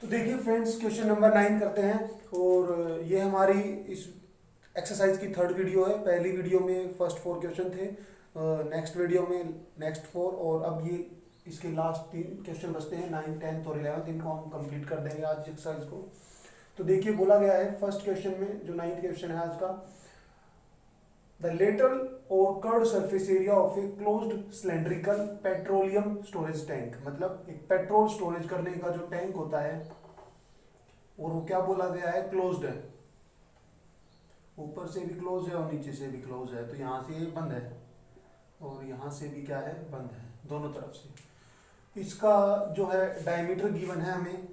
तो देखिए friends, question number 9 करते हैं। और ये हमारी इस एक्सरसाइज की थर्ड वीडियो है। पहली वीडियो में फर्स्ट 4 क्वेश्चन थे, नेक्स्ट वीडियो में नेक्स्ट 4, और अब ये इसके लास्ट 3 क्वेश्चन बचते हैं, 9, 10 और 11। इनको हम कंप्लीट कर देंगे आज एक्सरसाइज को। तो देखिए बोला गया है फर्स्ट क्वेश्चन में, जो 9th क्वेश्चन है आज का, द लेटरल और curd surface area of a closed cylindrical petroleum storage tank. मतलब एक पेट्रोल स्टोरेज करने का जो टैंक होता है, और वो क्या बोला गया है, क्लोज्ड है। ऊपर से भी क्लोज है और नीचे से भी क्लोज है। तो यहाँ से ये बंद है और यहाँ से भी क्या है, बंद है, दोनों तरफ से। इसका जो है डायमीटर गिवन है हमें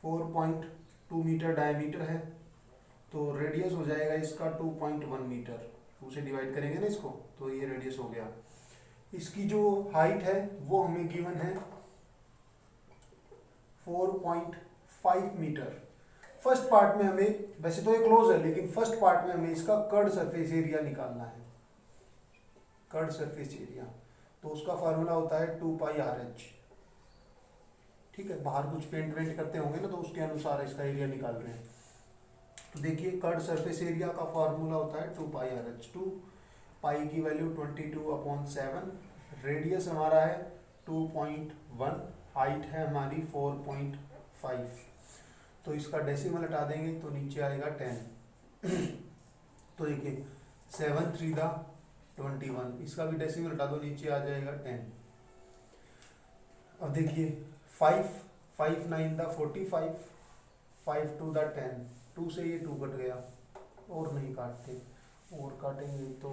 4.2 मीटर डायमीटर है। तो रेडियस हो जाएगा इसका 2.1 मीटर। 2 से डिवाइड करेंगे ना इसको, तो ये रेडियस हो गया। इसकी जो हाइट है वो हमें गिवन है 4.5 मीटर। फर्स्ट पार्ट में हमें, वैसे तो ये क्लोज है, लेकिन फर्स्ट पार्ट में हमें इसका कर्ड सरफेस एरिया निकालना है। कर्ड सरफेस एरिया, तो उसका फार्मूला होता है 2πRH। ठीक है, बाहर कुछ पेंट वेंट करते होंगे ना, तो उसके अनुसार इसका एरिया निकाल रहे हैं। तो देखिए कर्ड सरफेस एरिया का फार्मूला होता है 2πRH। 2 पाई की वैल्यू 22/7, रेडियस हमारा है 2.1, हाइट है हमारी 4.5। तो इसका डेसिमल हटा देंगे तो नीचे आएगा 10। तो देखिए 7 3 21, इसका भी डेसिमल हटा दो, नीचे आ जाएगा 10। अब देखिए 5 5 9 45, 5 2 10, 2 से ये 2 कट गया, और नहीं काटते, और काटेंगे तो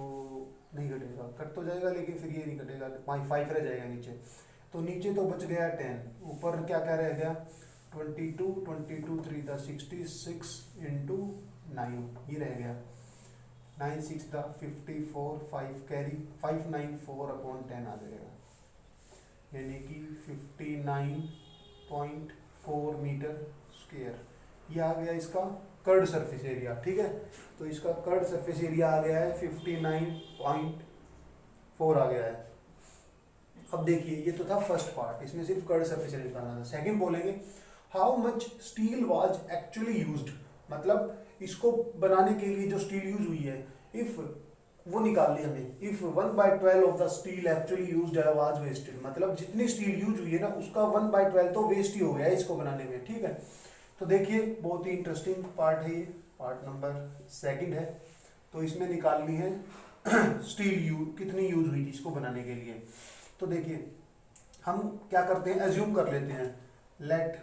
नहीं कटेगा, कट तो जाएगा लेकिन फिर ये नहीं कटेगा, 5 रह जाएगा नीचे। तो नीचे तो बच गया 10, ऊपर क्या क्या रह गया 22 22 3 66 इंटू 9, ये रह गया 9 6 54, 5 कैरी 594/10 आ जाएगा, यानी कि 59.4 मीटर स्क्वायर। ये आ गया इसका कर्ड सरफेस एरिया। ठीक है, तो इसका कर्ड सरफेस एरिया आ गया है 59.4 आ गया है। अब देखिए ये तो था फर्स्ट पार्ट, इसमें सिर्फ कर्ड सरफेस एरिया निकालना था। सेकंड बोलेंगे how much steel was actually used. मतलब इसको बनाने के लिए जो स्टील यूज हुई है, इफ वो निकाल ली हमें। If 1/12 of the steel actually used was wasted, मतलब जितनी स्टील यूज हुई है ना, उसका 1/12 तो वेस्ट ही हो गया है इसको बनाने में। ठीक है, तो देखिए बहुत ही इंटरेस्टिंग पार्ट है ये, पार्ट नंबर 2 है। तो इसमें निकालनी है स्टील कितनी यूज हुई थी इसको बनाने के लिए। तो देखिए हम क्या करते हैं, एज्यूम कर लेते हैं, लेट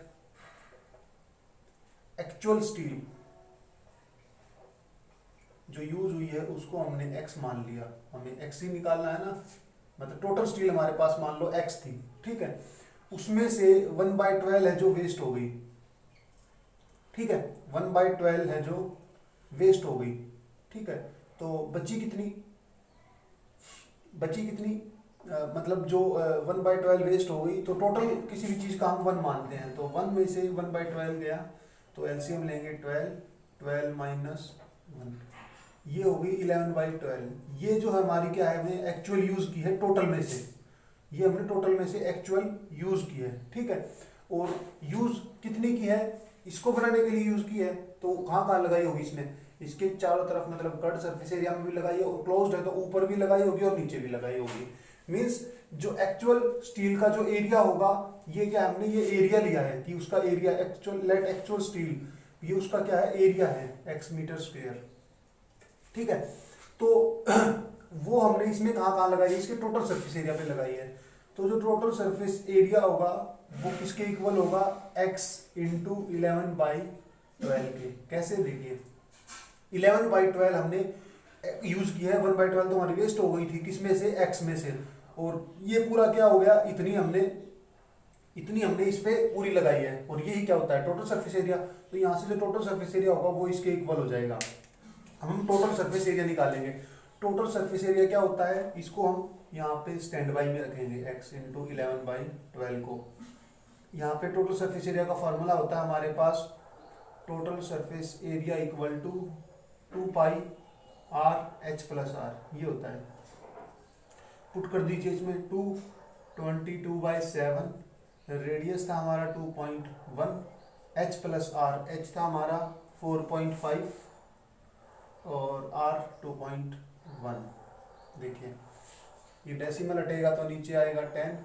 एक्चुअल स्टील जो यूज हुई है उसको हमने x मान लिया। हमें x ही निकालना है ना, मतलब टोटल स्टील हमारे पास मान लो x थी। ठीक है, उसमें से 1/12 है जो वेस्ट हो गई। ठीक है, 1/12 है जो वेस्ट हो गई। ठीक है, तो बची कितनी, मतलब जो 1/12 वेस्ट हो गई, तो टोटल किसी भी चीज का हम 1 मानते हैं, तो 1 में से 1/12 गया, तो एलसीएम लेंगे 12 माइनस 1, ये हो गई 11/12। ये जो हमारी क्या है, हमने एक्चुअल यूज की है टोटल में से, ये हमने टोटल में से एक्चुअल यूज की है। ठीक है, और यूज कितनी की है, इसको बनाने के लिए यूज की है, तो कहाँ कहाँ लगाई होगी इसने, इसके चारों तरफ, मतलब कर्ड सरफेस एरिया में भी लगाई है, और क्लोज्ड है तो ऊपर भी लगाई होगी और नीचे भी लगाई होगी। मींस जो एक्चुअल स्टील का जो एरिया होगा, ये क्या हमने ये एरिया लिया है कि उसका area actual, let actual steel, ये उसका क्या है, एरिया है x मीटर स्क्वायर। ठीक है, तो वो हमने इसमें कहाँ कहाँ लगाई है, इसके टोटल सरफेस एरिया पे लगाई है। तो जो टोटल सरफेस एरिया होगा वो किसके इक्वल होगा, x इंटू 11/12 के। कैसे, देखिए 11/12 हमने यूज किया है, 1/12 तो हमारी वेस्ट हो गई थी, किसमें से, x में से, और ये पूरा क्या हो गया, इतनी हमने इस पे पूरी लगाई है, और यही क्या होता है, टोटल सरफेस एरिया। तो यहाँ से जो टोटल सरफेस एरिया होगा वो इसके इक्वल हो जाएगा। हम टोटल सरफेस एरिया निकालेंगे। टोटल सरफेस एरिया क्या होता है, इसको हम यहाँ पे स्टैंड बाई में रखेंगे, x इंटू 11/12 को। यहाँ पे टोटल सरफेस एरिया का फॉर्मूला होता है हमारे पास, total surface area equal to 2πRH+R, ये होता है। पुट कर दीजिए इसमें 2 22/7 रेडियस था हमारा 2.1, एच प्लस आर, एच था हमारा 4.5 और आर 2.1। देखिए ये डेसिमल हटेगा तो नीचे आएगा 10,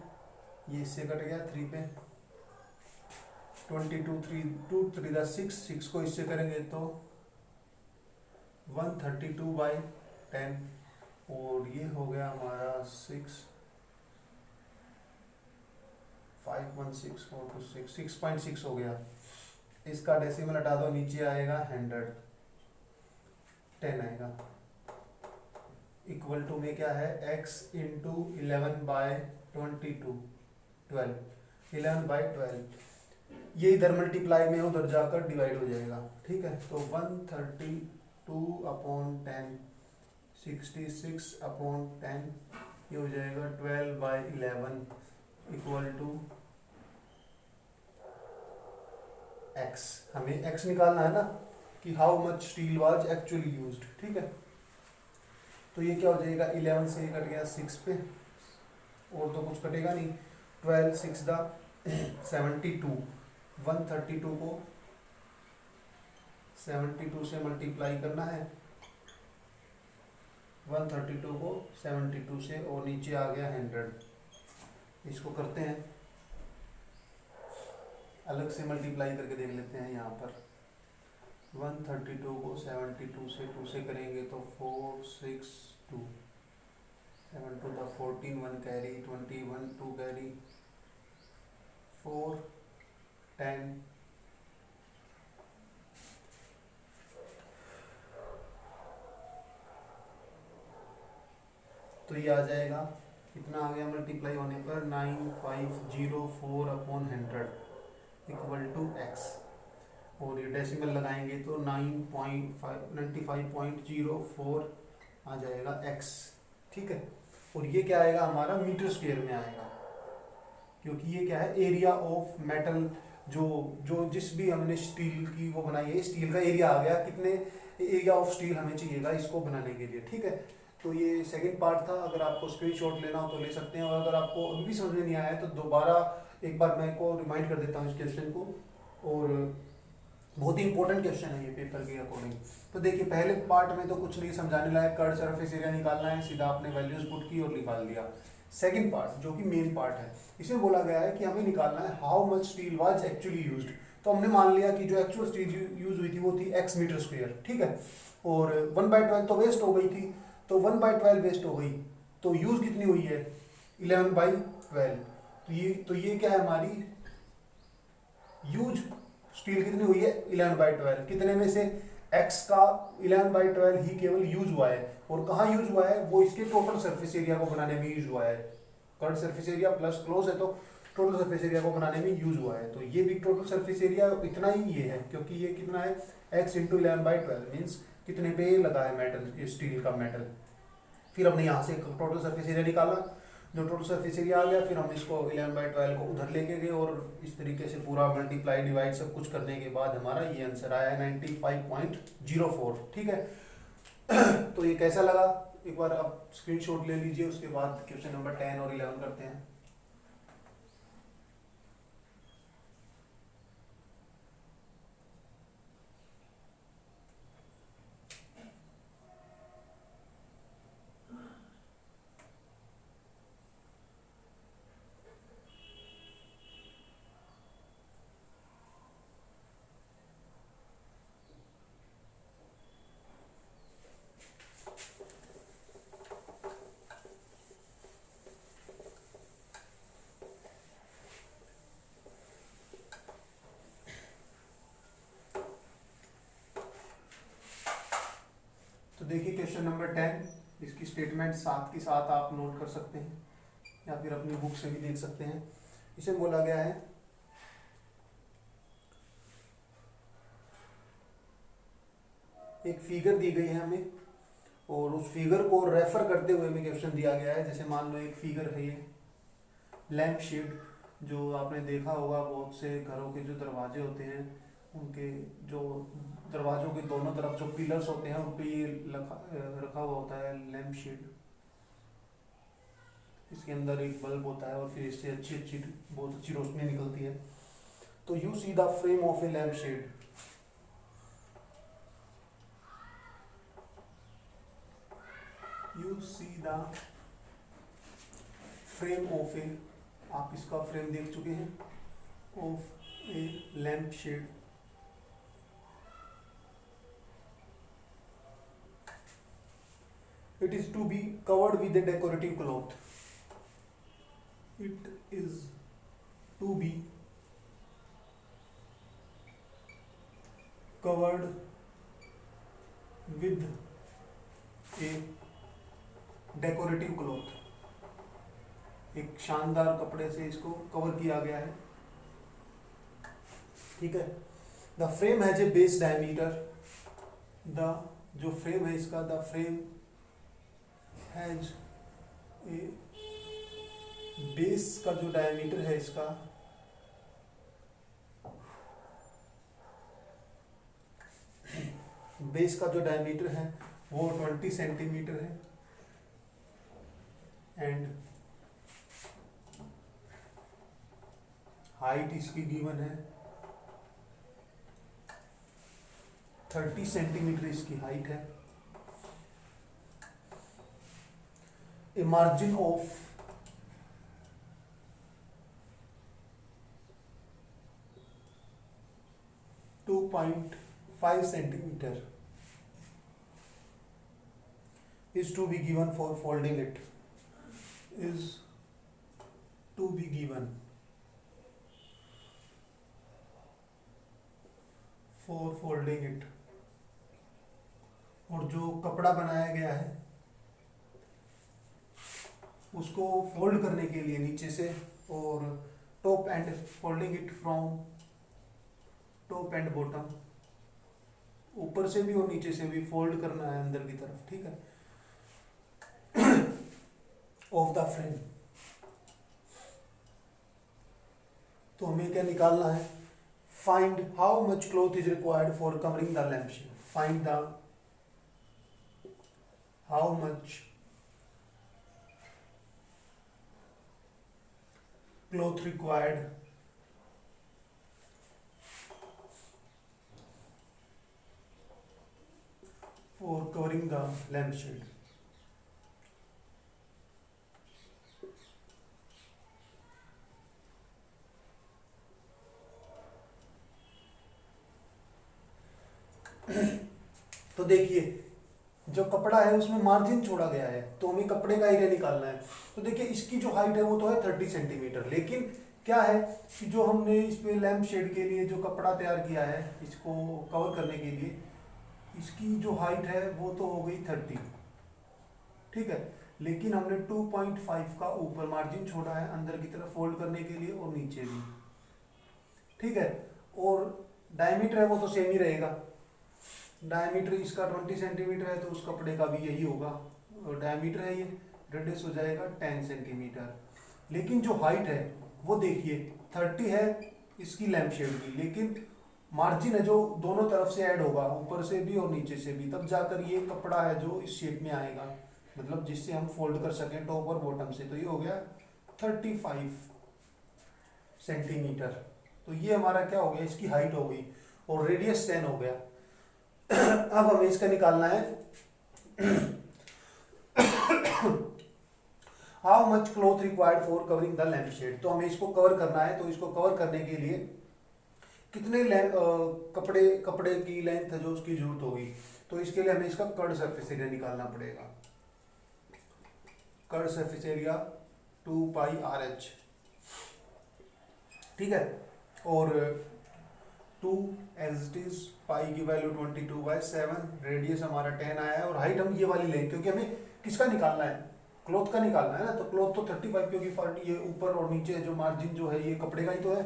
ये इससे कट गया 3 पे, 22 3 2 3 6, 6 को इससे करेंगे तो 132/10 और ये हो गया हमारा 6.6 हो गया। इसका डेसिमल हटा दो, नीचे आएगा 110 आएगा। इक्वल टू में क्या है, x इंटू 11/22 12, 11/12, ये इधर मल्टीप्लाई में उधर जाकर डिवाइड हो जाएगा। ठीक है, तो 132/10, 66/10, ये हो जाएगा 12/11 इक्वल टू x। हमें x निकालना है ना कि how much steel was actually used. ठीक है, तो ये क्या हो जाएगा, 11 से कट गया 6 पे और तो कुछ कटेगा नहीं, 12 6 दा 72, 132 को 72 से मल्टीप्लाई करना है, 132 को 72 से, और नीचे आ गया 100। इसको करते हैं अलग से मल्टीप्लाई करके देख लेते हैं। यहाँ पर 132 को 72 से 2 से करेंगे तो 4 6 2, 7 2 द 14, 1 कैरी, 21 2 कैरी, 4 10, तो ये आ जाएगा, कितना आ गया मल्टीप्लाई होने पर, 9504/100 इक्वल टू x, और ये डेसिमल लगाएंगे तो 95.04 आ जाएगा x। ठीक है, और ये क्या आएगा हमारा, मीटर स्क्वायर में आएगा, क्योंकि ये क्या है, एरिया ऑफ मेटल, जो जो जिस भी हमने स्टील की वो बनाई है, स्टील का एरिया आ गया, कितने एरिया ऑफ स्टील हमें चाहिएगा इसको बनाने के लिए। ठीक है, तो ये सेकंड पार्ट था। अगर आपको स्क्रीनशॉट लेना हो तो ले सकते हैं, और अगर आपको अभी भी समझ में नहीं आया है तो दोबारा एक बार मैं को रिमाइंड कर देता हूँ इस क्वेश्चन को, और बहुत ही इंपॉर्टेंट क्वेश्चन है ये पेपर के अकॉर्डिंग। तो देखिए पहले पार्ट में तो कुछ नहीं समझाने लायक, कर्व सरफेस एरिया निकालना है, सीधा आपने वैल्यूज पुट की और निकाल दिया। सेकंड पार्ट जो कि मेन पार्ट है, इसमें बोला गया है कि हमें निकालना है how much steel was actually used. तो हमने मान लिया कि जो एक्चुअल स्टील यूज हुई थी वो थी x मीटर स्क्वायर। ठीक है, और 1/12 तो वेस्ट हो गई थी, तो 1/12 वेस्ट हो गई, तो यूज कितनी हुई है, 11/12। तो ये क्या है, हमारी यूज स्टील कितनी हुई है, 11/12। कितने में से, x का 11/12 ही केवल यूज हुआ है, और कहाँ यूज हुआ है, वो इसके टोटल सरफेस एरिया को बनाने में यूज हुआ है। Curve surface area plus close है तो टोटल सरफेस एरिया को बनाने में यूज हुआ है। तो ये भी टोटल सरफेस एरिया इतना ही ये है, क्योंकि ये कितना है, x इंटू 11/12 मीन्स कितने पे लगा है मेटल, स्टील का मेटल। फिर हमने यहाँ से टोटल सरफेस एरिया निकाला, जो टोटल सरफेस एरिया आ गया, फिर हम इसको 11/12 को उधर लेके गए, और इस तरीके से पूरा मल्टीप्लाई डिवाइड सब कुछ करने के बाद हमारा ये आंसर आया 95.04। ठीक है, तो ये कैसा लगा, एक बार आप स्क्रीनशॉट ले लीजिए, उसके बाद क्वेश्चन नंबर 10 और 11 करते हैं। तो देखिए क्वेश्चन नंबर 10, इसकी स्टेटमेंट साथ के साथ आप नोट कर सकते हैं, या फिर अपनी बुक से भी देख सकते हैं। इसे बोला गया है, एक फिगर दी गई है हमें, और उस फिगर को रेफर करते हुए हमें क्वेश्चन दिया गया है। जैसे मान लो एक फिगर है, ये लैंप शेड, जो आपने देखा होगा बहुत से घरों के जो दरवाजे होते हैं, उनके जो दरवाजों के दोनों तरफ जो पिलर्स होते हैं उन पे ये रखा हुआ होता है लैंप शेड, इसके अंदर एक बल्ब होता है और फिर इससे अच्छी अच्छी बहुत अच्छी रोशनी निकलती है। तो you see the frame of a lamp shade, you see the frame of a, आप इसका फ्रेम देख चुके हैं, of a lamp shade. It is to be covered with a decorative cloth. It is to be covered with a decorative cloth. एक शानदार कपड़े से इसको कवर किया गया है, ठीक है। The frame has a base diameter, the जो फ्रेम है इसका, the frame has a base का जो डायमीटर है इसका, बेस का जो डायमीटर है वो 20 सेंटीमीटर है, एंड हाइट इसकी गिवन है 30 सेंटीमीटर इसकी हाइट है। A margin of 2.5 centimeter is to be given for folding it, is to be given for folding it। और जो कपड़ा बनाया गया है उसको फोल्ड करने के लिए नीचे से, और top and folding it from top and bottom, ऊपर से भी और नीचे से भी फोल्ड करना है अंदर की तरफ, ठीक है, ऑफ द फ्रेम। तो हमें क्या निकालना है, find how much cloth is required for covering the lampshade, find the how much cloth required for covering the lampshade। तो देखिए जो कपड़ा है उसमें मार्जिन छोड़ा गया है, तो हमें कपड़े का एरिया निकालना है। तो देखिए इसकी जो हाइट है वो तो है 30 सेंटीमीटर, लेकिन क्या है कि जो हमने इस पे लैम्प शेड के लिए जो कपड़ा तैयार किया है इसको कवर करने के लिए, इसकी जो हाइट है वो तो हो गई 30, ठीक है, लेकिन हमने 2.5 का ऊपर मार्जिन छोड़ा है अंदर की तरफ फोल्ड करने के लिए और नीचे भी, ठीक है। और डायमीटर है वो तो सेम ही रहेगा, डायमीटर इसका 20 सेंटीमीटर है तो उस कपड़े का भी यही होगा, और डायमीटर है ये, रेडियस हो जाएगा 10 सेंटीमीटर। लेकिन जो हाइट है वो देखिए 30 है इसकी लैम्प शेड की, लेकिन मार्जिन है जो दोनों तरफ से ऐड होगा, ऊपर से भी और नीचे से भी, तब जाकर ये कपड़ा है जो इस शेप में आएगा, मतलब जिससे हम फोल्ड कर सकें टॉप और बॉटम से। तो ये हो गया 35 सेंटीमीटर। तो ये हमारा क्या हो गया, इसकी हाइट हो गई, और रेडियस 10 हो गया। अब हमें इसका निकालना है how much cloth required for covering the lampshade. तो हमें इसको कवर करना है, तो इसको कवर करने के लिए कितने कपड़े की लेंथ जो उसकी जरूरत होगी। तो इसके लिए हमें इसका कर्ड सरफेस एरिया निकालना पड़ेगा। कर्ड सरफेस एरिया 2 पाई RH, ठीक है, और 2 एज इट इज, पाई की वैल्यू 22/7, रेडियस हमारा 10 आया है, और हाइट हम ये वाली लेंगे क्योंकि हमें किसका निकालना है, क्लॉथ का निकालना है ना। तो क्लॉथ तो 35, क्योंकि ये ऊपर और नीचे जो मार्जिन जो है ये कपड़े का ही तो है,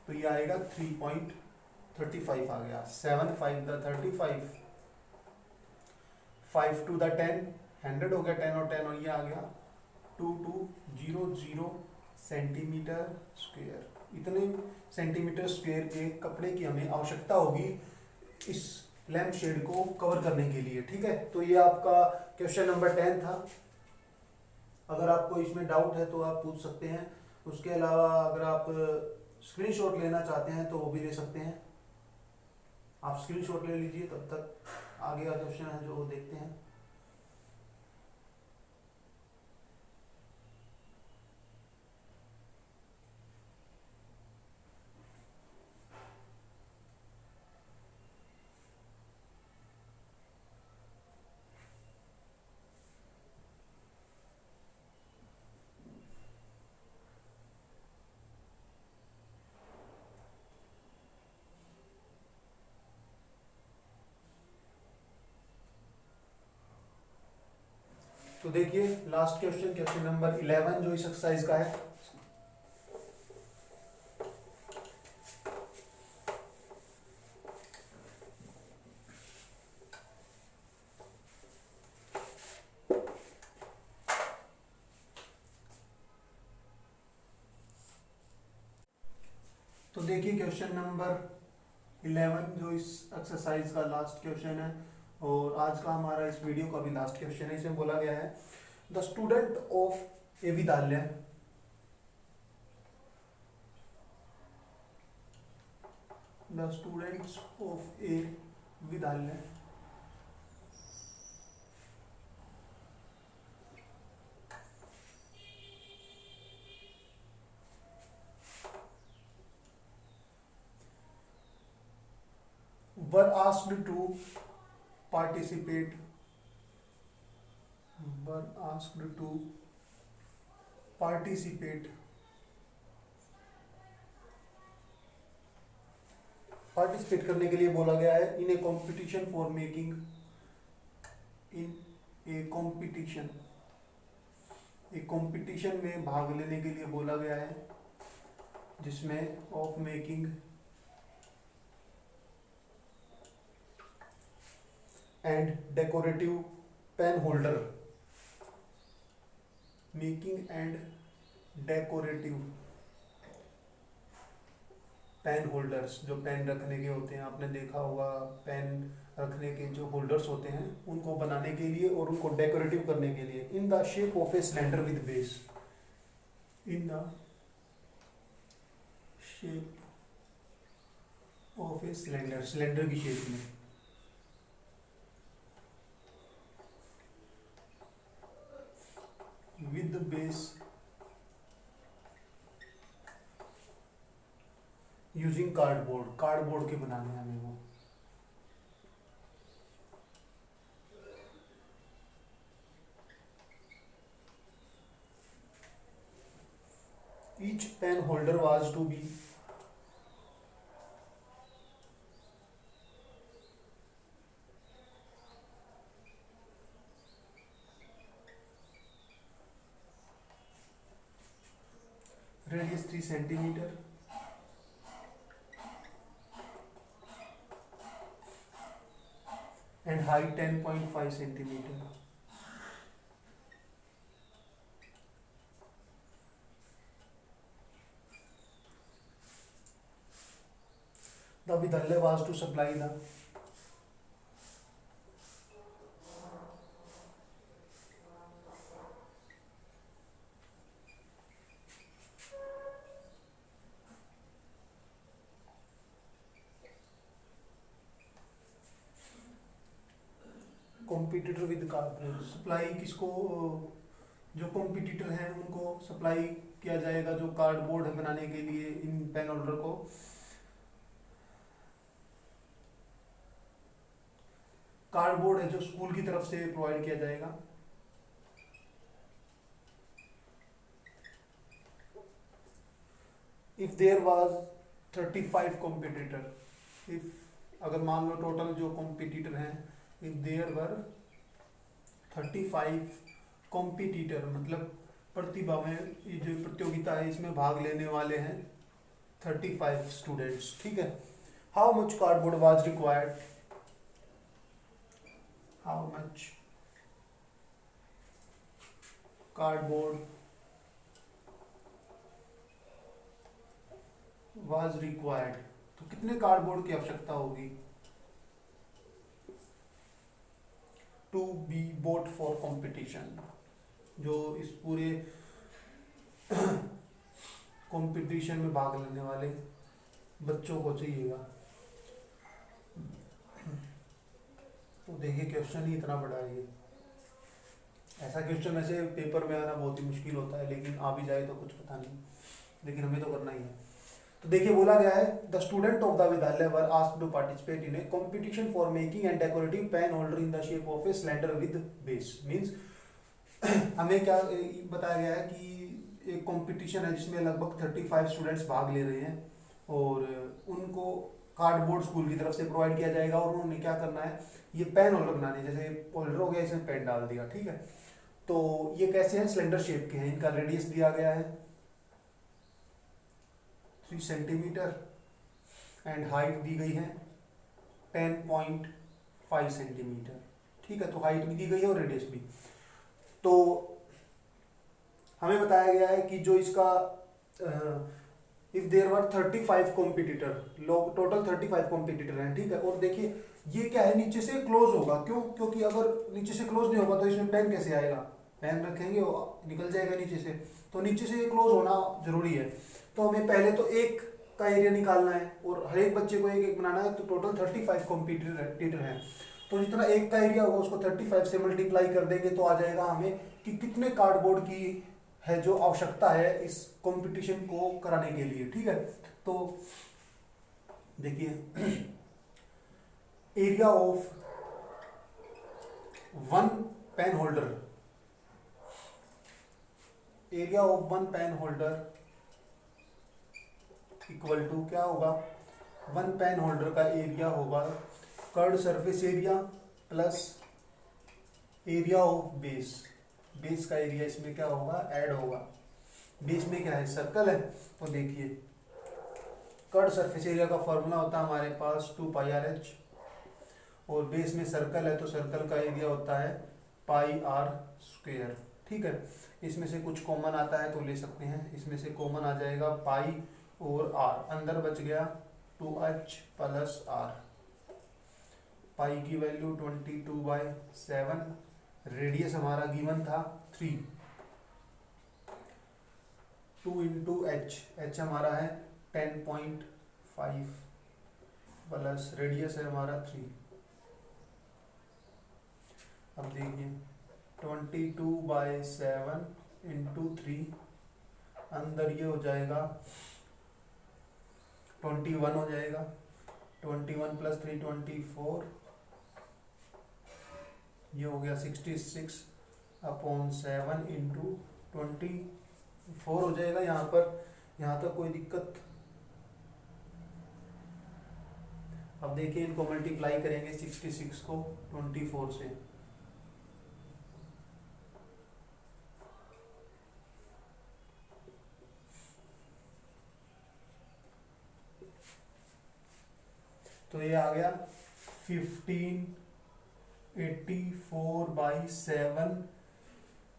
तो ये आएगा 3.35 आ गया। 7 5 द 35, 5 2 द 10, 100 हो गया, 10 और 10 और ये आ गया 2200 सेंटीमीटर स्क्वायर। इतने सेंटीमीटर स्क्वायर के कपड़े की हमें आवश्यकता होगी इस लैम्प शेड को कवर करने के लिए, ठीक है। तो ये आपका क्वेश्चन नंबर 10 था। अगर आपको इसमें डाउट है तो आप पूछ सकते हैं। उसके अलावा अगर आप स्क्रीनशॉट लेना चाहते हैं तो वो भी ले सकते हैं, आप स्क्रीनशॉट ले लीजिए। तब तक आगे का क्वेश्चन है जो देखते हैं। तो देखिए लास्ट क्वेश्चन, क्वेश्चन नंबर 11 जो इस एक्सरसाइज का है। तो देखिए क्वेश्चन नंबर 11 जो इस एक्सरसाइज का लास्ट क्वेश्चन है और आज का हमारा इस वीडियो का भी लास्ट क्वेश्चन है। इसमें बोला गया है द स्टूडेंट ऑफ ए विद्यालय द स्टूडेंट्स ऑफ ए विद्यालय were asked to participate were asked to participate participate करने के लिए बोला गया है in a competition for making in a competition में भाग लेने के लिए बोला गया है जिसमें of making and decorative pen holder making and decorative pen holders, जो पेन रखने के होते हैं, आपने देखा होगा पेन रखने के जो होल्डर्स होते हैं उनको बनाने के लिए और उनको डेकोरेटिव करने के लिए इन the shape of a cylinder with base, in the shape of a cylinder, cylinder की शेप में with base using cardboard, cardboard के बनाने हैं हमें वो। Each pen holder was to be radius 3 centimeter and height 10.5 centimeter. The Vidyalaya was to supply the competitor with cardboard, supply किसको, जो competitor हैं उनको सप्लाई किया जाएगा जो कार्डबोर्ड है बनाने के लिए इन पेन होल्डर को। कार्डबोर्ड है जो स्कूल की तरफ से प्रोवाइड किया जाएगा। If there was 35 competitor, if अगर मान लो टोटल जो कॉम्पिटिटर हैं, इफ देयर वर 35 कॉम्पिटिटर, मतलब प्रतिभा में ये जो प्रतियोगिता है इसमें भाग लेने वाले हैं 35 स्टूडेंट्स, ठीक है। How much cardboard was required, how much cardboard was required, तो कितने कार्डबोर्ड की आवश्यकता होगी to be bought for competition, जो इस पूरे कंपटीशन में भाग लेने वाले बच्चों को चाहिएगा। तो देखिए क्वेश्चन ही इतना बड़ा है ये। ऐसा क्वेश्चन वैसे पेपर में आना बहुत ही मुश्किल होता है, लेकिन आ भी जाए तो कुछ पता नहीं, लेकिन हमें तो करना ही है। तो देखिए बोला गया है द स्टूडेंट ऑफ द विद्यालय were asked to participate in a competition for making and decorative pen holder in the shape of a cylinder with base. Means हमें क्या बताया गया है कि एक कंपटीशन है जिसमें लगभग 35 स्टूडेंट्स भाग ले रहे हैं और उनको कार्डबोर्ड स्कूल की तरफ से प्रोवाइड किया जाएगा और उन्होंने क्या करना है, ये पेन होल्डर बनाने, जैसे होल्डर हो गया इसमें पेन डाल दिया, ठीक है। तो ये कैसे हैं, सिलेंडर शेप के हैं, इनका रेडियस दिया गया है 3 सेंटीमीटर एंड हाइट दी गई है 10.5 सेंटीमीटर, ठीक है। तो हाइट भी दी गई है और रेडियस भी। तो हमें बताया गया है कि जो इसका इफ देयर वर 35 कॉम्पिटिटर, लोग टोटल 35 कॉम्पिटिटर हैं, ठीक है। और देखिए ये क्या है, नीचे से क्लोज होगा, क्यों, क्योंकि अगर नीचे से क्लोज नहीं होगा तो इसमें पेन कैसे आएगा, पेन रखेंगे वो निकल जाएगा नीचे से, तो नीचे से ये क्लोज होना जरूरी है। तो हमें पहले तो एक का एरिया निकालना है और हर एक बच्चे को एक एक बनाना है, तो टोटल 35 कॉम्पिटिटर हैं। तो जितना एक का एरिया होगा उसको 35 से मल्टीप्लाई कर देंगे तो आ जाएगा हमें कि कितने कार्डबोर्ड की है जो आवश्यकता है इस कंपटीशन को कराने के लिए, ठीक है। तो देखिए area of one pen holder, area of one pen holder equal to क्या होगा, वन पेन होल्डर का एरिया होगा curved surface area plus area of base, base का एरिया इसमें क्या होगा, ऐड होगा। बेस में क्या है, सर्कल है, तो देखिए कर्ड सरफेस एरिया का फॉर्मूला होता है हमारे पास 2πr/h और बेस में सर्कल है तो सर्कल का एरिया होता है πr², ठीक है। इसमें से कुछ कॉमन आता है तो ले सकते हैं, इसमें से कॉमन आ जाएगा पाई और r, अंदर बच गया 2h + r, पाई की वैल्यू 22/7, रेडियस हमारा गिवन था 3, 2 × h, h हमारा है 10.5 प्लस रेडियस है हमारा 3। अब देखिए 22/7 × 3, अंदर ये हो जाएगा 21 हो जाएगा, 21 + 3 24, ये हो गया 66/7 × 24 हो जाएगा। यहाँ पर, यहाँ तक कोई दिक्कत। अब देखिए इनको मल्टीप्लाई करेंगे 66 को 24 से, तो ये आ गया 1584/7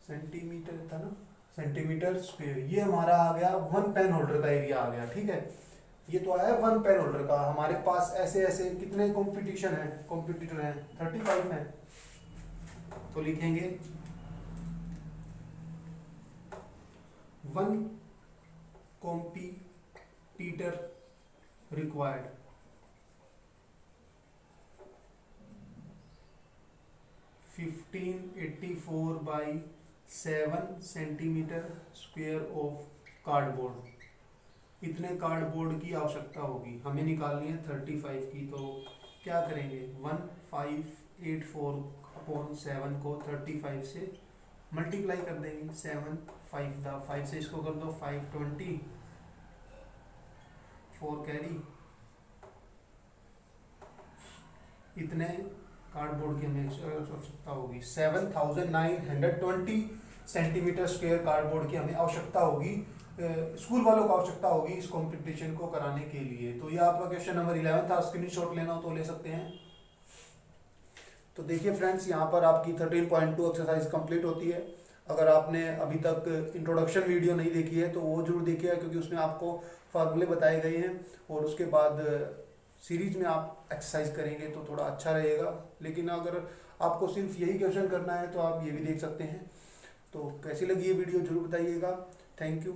सेंटीमीटर था ना, सेंटीमीटर स्क्वायर। ये हमारा आ गया वन पेन होल्डर का एरिया आ गया, ठीक है। ये तो आया वन पेन होल्डर का। हमारे पास ऐसे ऐसे कितने कॉम्पिटिशन है, कॉम्पिटिटर हैं 35 हैं, तो लिखेंगे one competitor required, 1584/7 centimetre square of cardboard. इतने कार्डबोर्ड की आवश्यकता होगी, हमें निकालनी है 35 की। तो क्या करेंगे, 1584/7 को 35 से मल्टीप्लाई कर देंगे, 7 5 से इसको कर दो 520, 4 कैरी, इतने कार्डबोर्ड की हमें आवश्यकता होगी। 7920 सेंटीमीटर स्क्वायर कार्डबोर्ड की हमें आवश्यकता होगी, स्कूल वालों को आवश्यकता होगी इस कंपटीशन को कराने के लिए। तो ये आपका क्वेश्चन नंबर 11 था, स्क्रीनशॉट लेना हो तो ले सकते हैं। तो देखिए फ्रेंड्स, यहाँ पर आपकी 13.2 एक्सरसाइज कंप्लीट होती है। अगर आपने अभी तक इंट्रोडक्शन वीडियो नहीं देखी है तो वो जरूर देखिएगा, क्योंकि उसमें आपको फार्मूले बताए गए हैं और उसके बाद सीरीज में आप एक्सरसाइज करेंगे तो थोड़ा अच्छा रहेगा। लेकिन अगर आपको सिर्फ यही क्वेश्चन करना है तो आप ये भी देख सकते हैं। तो कैसी लगी ये वीडियो जरूर बताइएगा। Thank you.